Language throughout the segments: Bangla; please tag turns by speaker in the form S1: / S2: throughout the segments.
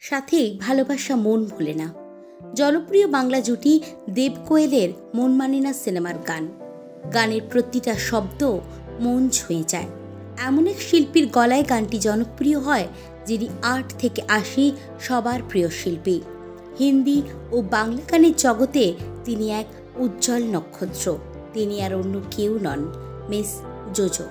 S1: সাথে ভালোবাসা মন ভোলে না। জনপ্রিয় বাংলা জুটি দেব কোয়েলের মন মানে না সিনেমার গান। গানের প্রতিটা শব্দ মন ছুঁয়ে যায়। এমন এক শিল্পীর গলায় গানটি জনপ্রিয় হয়, যিনি 8 থেকে 80 সবার প্রিয় শিল্পী। হিন্দি ও বাংলা গানের জগতে তিনি এক উজ্জ্বল নক্ষত্র। তিনি আর অন্য কেউ নন, মিস জোজো।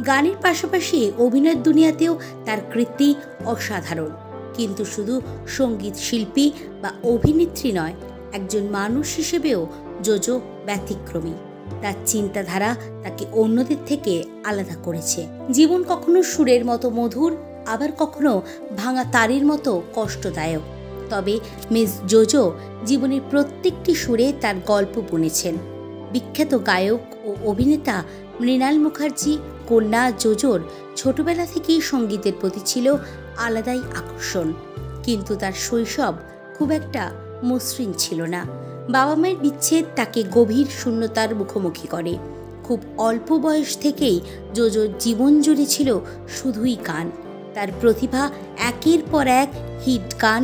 S1: গানের পাশাপাশি অভিনয়ের দুনিয়াতেও তার কীর্তি অসাধারণ। কিন্তু শুধু সঙ্গীত শিল্পী বা অভিনেত্রী নয়, একজন মানুষ হিসেবেও জোজো ব্যতিক্রমী। তার চিন্তাধারা তাকে অন্যদের থেকে আলাদা করেছে। জীবন কখনো সুরের মতো মধুর, আবার কখনো ভাঙা তারের মতো কষ্টদায়ক। তবে মিস জোজো জীবনের প্রত্যেকটি সুরে তার গল্প বুনেছেন। বিখ্যাত গায়ক ও অভিনেতা মৃণাল মুখার্জি কন্যা জোজোর ছোটবেলা থেকেই সঙ্গীতের প্রতি ছিল আলাদাই আকর্ষণ। কিন্তু তার শৈশব খুব একটা মসৃণ ছিল না। বাবা মায়ের বিচ্ছেদ তাকে গভীর শূন্যতার মুখোমুখি করে। খুব অল্প বয়স থেকেই জোজোর জীবন জুড়ে ছিল শুধুই গান। তার প্রতিভা একের পর এক হিট গান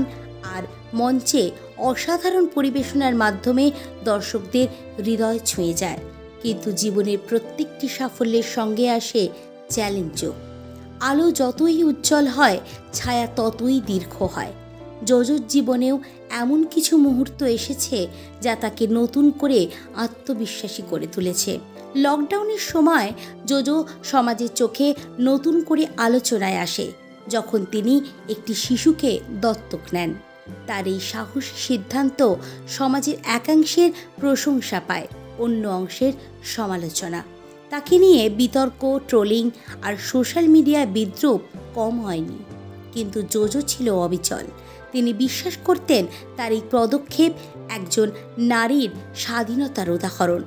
S1: আর মঞ্চে অসাধারণ পরিবেশনার মাধ্যমে দর্শকদের হৃদয় ছুঁয়ে যায়। কিন্তু জীবনের প্রত্যেকটি সাফল্যের সঙ্গে আসে চ্যালেঞ্জও। আলো যতই উজ্জ্বল হয়, ছায়া ততই দীর্ঘ হয়। জোজোর জীবনেও এমন কিছু মুহূর্ত এসেছে যা তাকে নতুন করে আত্মবিশ্বাসী করে তুলেছে। লকডাউনের সময় জোজো সমাজের চোখে নতুন করে আলোচনায় আসে, যখন তিনি একটি শিশুকে দত্তক নেন। তার এই সাহসী সিদ্ধান্ত সমাজের একাংশের প্রশংসা পায়, অন্য অংশের সমালোচনা। তাকে নিয়ে বিতর্ক, ট্রোলিং আর সোশ্যাল মিডিয়ায় বিদ্রূপ কম হয়নি। কিন্তু জোজো ছিল অবিচল। তিনি বিশ্বাস করতেন তার এই পদক্ষেপ একজন নারীর স্বাধীনতার উদাহরণ।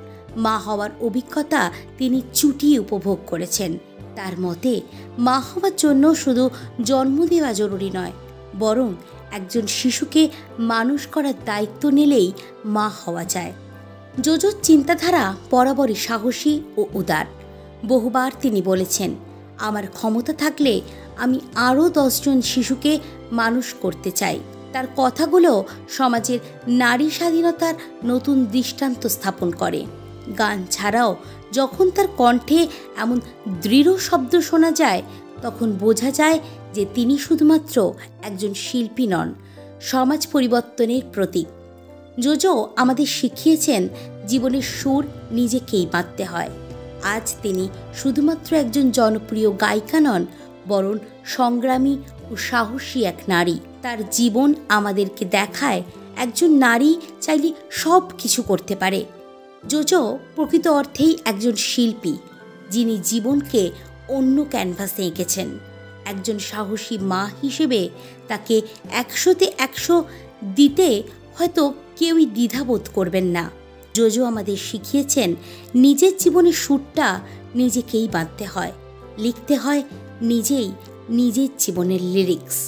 S1: মা হওয়ার অভিজ্ঞতা তিনি চুটিয়ে উপভোগ করেছেন। তার মতে, মা হওয়ার জন্য শুধু জন্ম দেওয়া জরুরি নয়, বরং একজন শিশুকে মানুষ করার দায়িত্ব নিলেই মা হওয়া যায়। জোজোর চিন্তাধারা বরাবরই সাহসী ও উদার। বহুবার তিনি বলেছেন, আমার ক্ষমতা থাকলে আমি আরও 10 জন শিশুকে মানুষ করতে চাই। তার কথাগুলো সমাজের নারী স্বাধীনতার নতুন দৃষ্টান্ত স্থাপন করে। গান ছাড়াও যখন তার কণ্ঠে এমন দৃঢ় শব্দ শোনা যায়, তখন বোঝা যায় যে তিনি শুধুমাত্র একজন শিল্পী নন, সমাজ পরিবর্তনের প্রতীক। জোজো আমাদের শিখিয়েছেন জীবনের সুর নিজেকেই বাঁধতে হয়। আজ তিনি শুধুমাত্র একজন জনপ্রিয় গায়িকা নন, বরং সংগ্রামী ও সাহসী এক নারী। তার জীবন আমাদেরকে দেখায় একজন নারী চাইলে সব কিছু করতে পারে। জোজো প্রকৃত অর্থেই একজন শিল্পী, যিনি জীবনকে অন্য ক্যানভাসে এঁকেছেন। একজন সাহসী মা হিসেবে তাকে 100তে 100 দিতে হয়তো কেউই দ্বিধাবোধ করবেন না। জোজো আমাদের শিখিয়েছেন নিজের জীবনের সুরটা নিজেকেই বাঁধতে হয়, লিখতে হয় নিজেই নিজের জীবনের লিরিক্স।